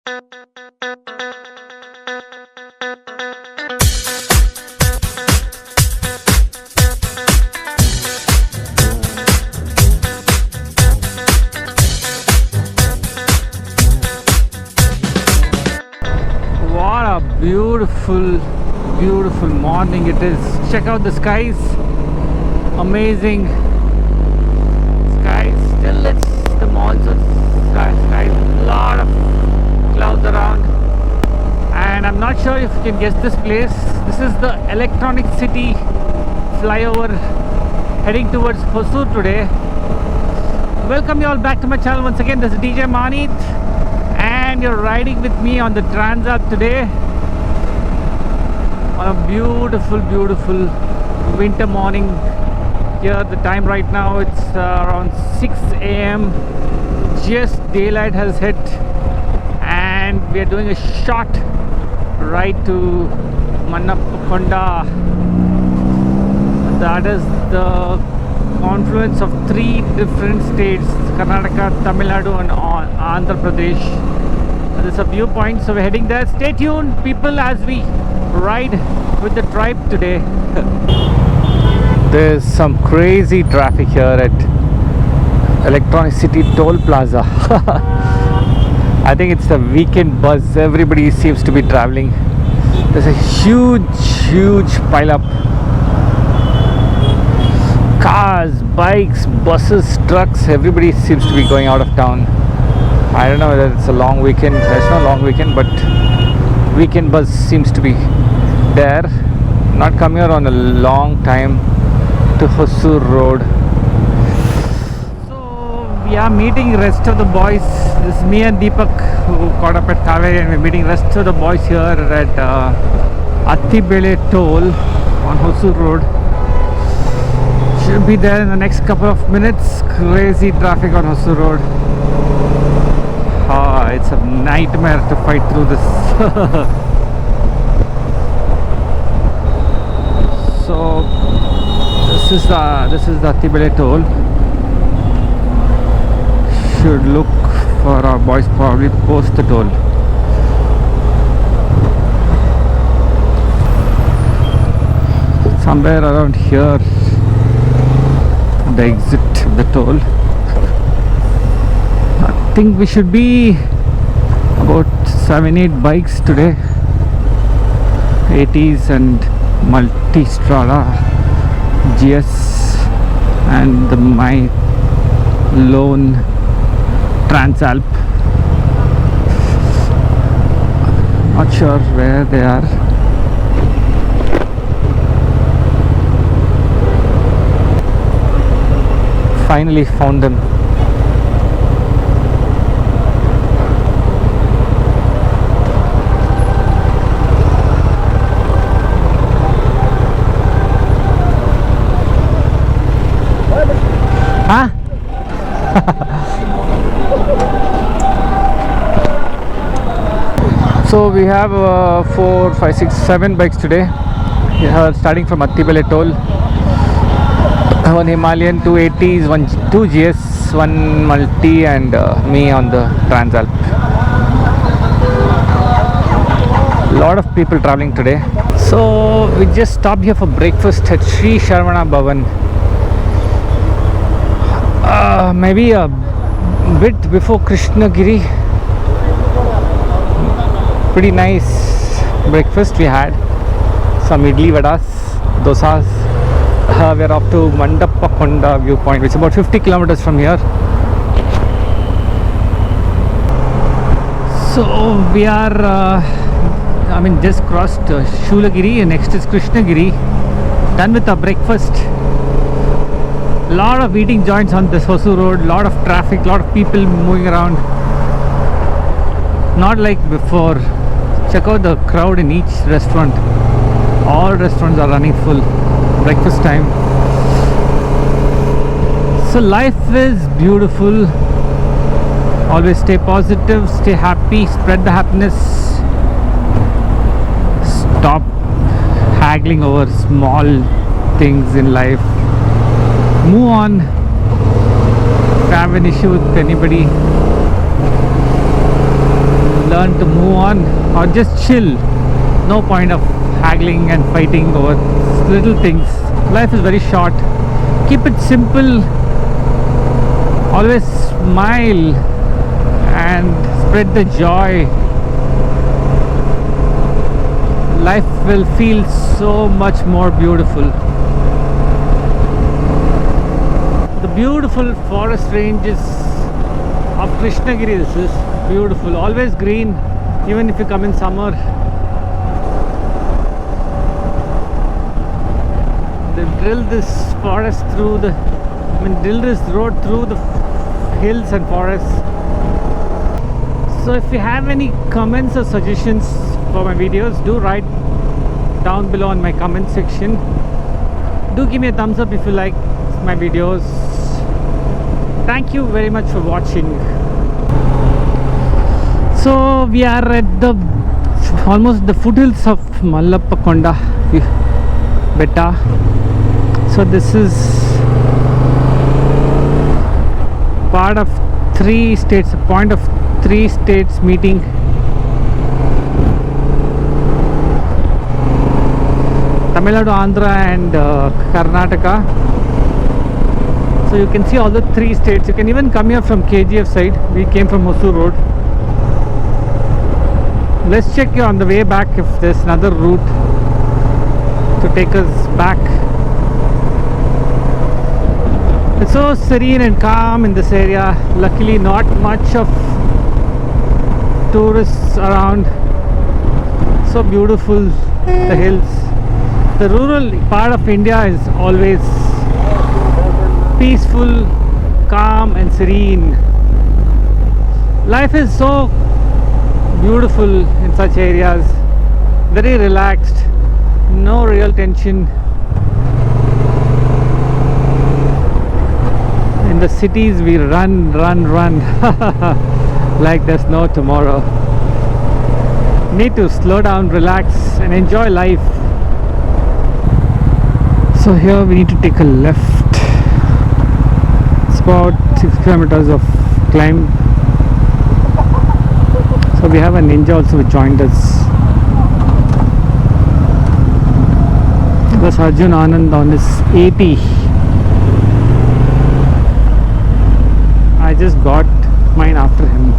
What a beautiful morning it is. Check out the skies. Amazing skies. Still it's the monsoon skies. A lot of clouds around. And I'm not sure if you can guess this place. This is the Electronic City flyover heading towards Hosur today. Welcome you all back to my channel once again. This is Djmahaneet and you're riding with me on the Transalp today on a beautiful winter morning. Here the time right now it's around 6 a.m. Just daylight has hit and we are doing a short ride to Mallappa Konda. That is the confluence of 3 different states: Karnataka, Tamil Nadu and Andhra Pradesh. There's a viewpoint, so we're heading there. Stay tuned people as we ride with the tribe today. There's some crazy traffic here at Electronic City Toll Plaza. I think it's the weekend buzz. Everybody seems to be traveling. There's a huge pile up. Cars, bikes, buses, trucks, everybody seems to be going out of town. I don't know whether it's a long weekend. There's no long weekend, but weekend buzz seems to be there. Not come here on a long time to Hosur Road. So we are meeting rest of the boys. This is me and Deepak who caught up at Kaveri, and we're meeting rest of the boys here at Attibele Toll on Hosur Road. Should be there in the next couple of minutes. Crazy traffic on Hosur Road. It's a nightmare to fight through this. So this is the Attibele Toll. Should look for our boys probably post the toll. Somewhere around here, the exit of the toll. I think we should be about 7-8 bikes today, 80s and multi-strada GS and my lone Transalp. Not sure where they are. Finally found them. Huh? So we have 4, 5, 6, 7 bikes today. We are starting from Attibele Toll. One Himalayan, 2 80s, 2 GS, 1 multi and me on the Transalp. Lot of people traveling today. So we just stopped here for breakfast at Sharavana Bhavan. Maybe a bit before Krishnagiri. Pretty nice breakfast we had. Some idli vadas, dosas. We're off to Mallappa Konda viewpoint, which is about 50 kilometers from here. So we are just crossed Shulagiri and next is Krishnagiri. Done with our breakfast. Lot of eating joints on this Hosur Road, lot of traffic, lot of people moving around. Not like before. Check out the crowd in each restaurant. All restaurants are running full. Breakfast time. So life is beautiful. Always stay positive, stay happy, spread the happiness. Stop haggling over small things in life. Move on. If you have an issue with anybody, turn to move on or just chill. No point of haggling and fighting over little things. Life is very short. Keep it simple. Always smile and spread the joy. Life will feel so much more beautiful. The beautiful forest ranges of Krishnagiri. This is beautiful. Always green, even if you come in summer. They've drilled this forest through the, drilled this road through the hills and forests. So if you have any comments or suggestions for my videos, do write down below in my comment section. Do give me a thumbs up if you like my videos. Thank you very much for watching. So we are at the almost the foothills of Mallappa Konda Betta. So this is part of 3 states, a point of 3 states meeting. Tamil Nadu, Andhra and Karnataka. So you can see all the 3 states. You can even come here from KGF side. We came from Hosur Road. Let's check on the way back if there's another route to take us back. It's so serene and calm in this area. Luckily not much of tourists around. So beautiful, the hills. The rural part of India is always peaceful, calm and serene. Life is so beautiful in such areas. Very relaxed, no real tension. In the cities we run like there's no tomorrow. Need to slow down, relax and enjoy life. So here we need to take a left. It's about 6 kilometers of climb. So we have a ninja also who joined us. That's Arjun Anand on his 80. I just got mine after him.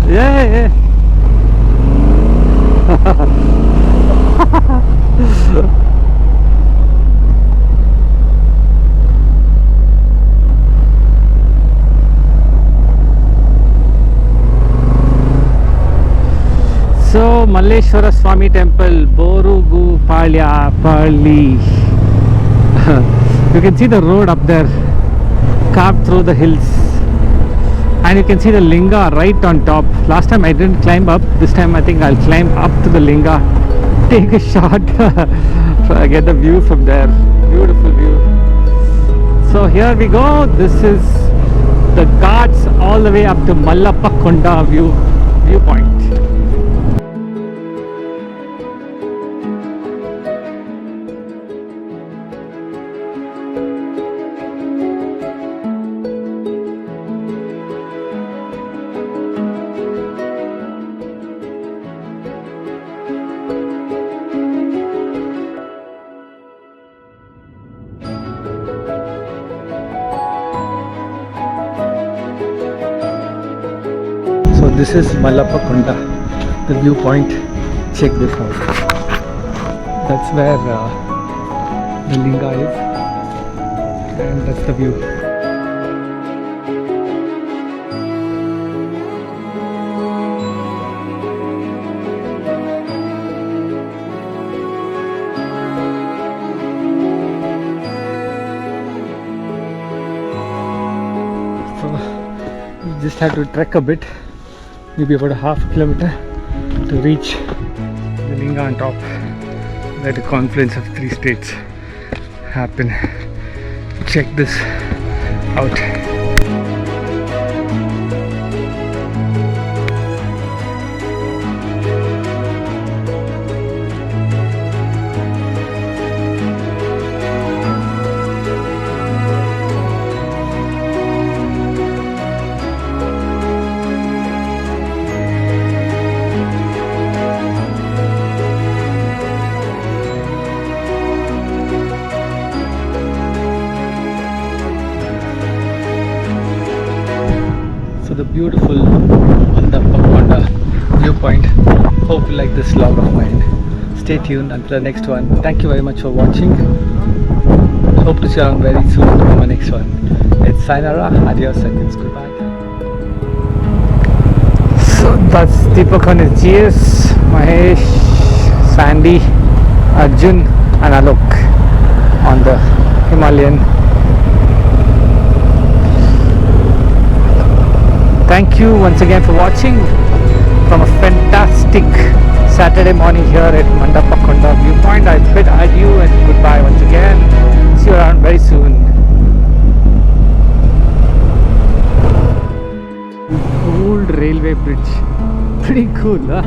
Yeah. So Malleswara Swami temple, Gudupalle, Palli. You can see the road up there carved through the hills, and you can see the linga right on top. Last time I didn't climb up. This time I think I'll climb up to the linga, take a shot, get the view from there. Beautiful view. So here we go. This is the ghats all the way up to Mallapa Konda viewpoint. So this is Mallapa Konda, the viewpoint. Check this out. That's where the linga is, and that's the view. So you just have to trek a bit, maybe about a half kilometer to reach the linga on top, where the confluence of 3 states happen. Check this out. to the beautiful Mallapa Konda viewpoint. Hope you like this vlog of mine. Stay tuned until the next one. Thank you very much for watching. Hope to see you around very soon on my next one. It's Sayonara, adios and it's goodbye. So that's Deepak on his GS, Mahesh, Sandy, Arjun and Alok on the Himalayan. Thank you once again for watching from a fantastic Saturday morning here at Mallapa Konda viewpoint. I bid adieu and goodbye once again. See you around very soon. Old railway bridge. Pretty cool, huh?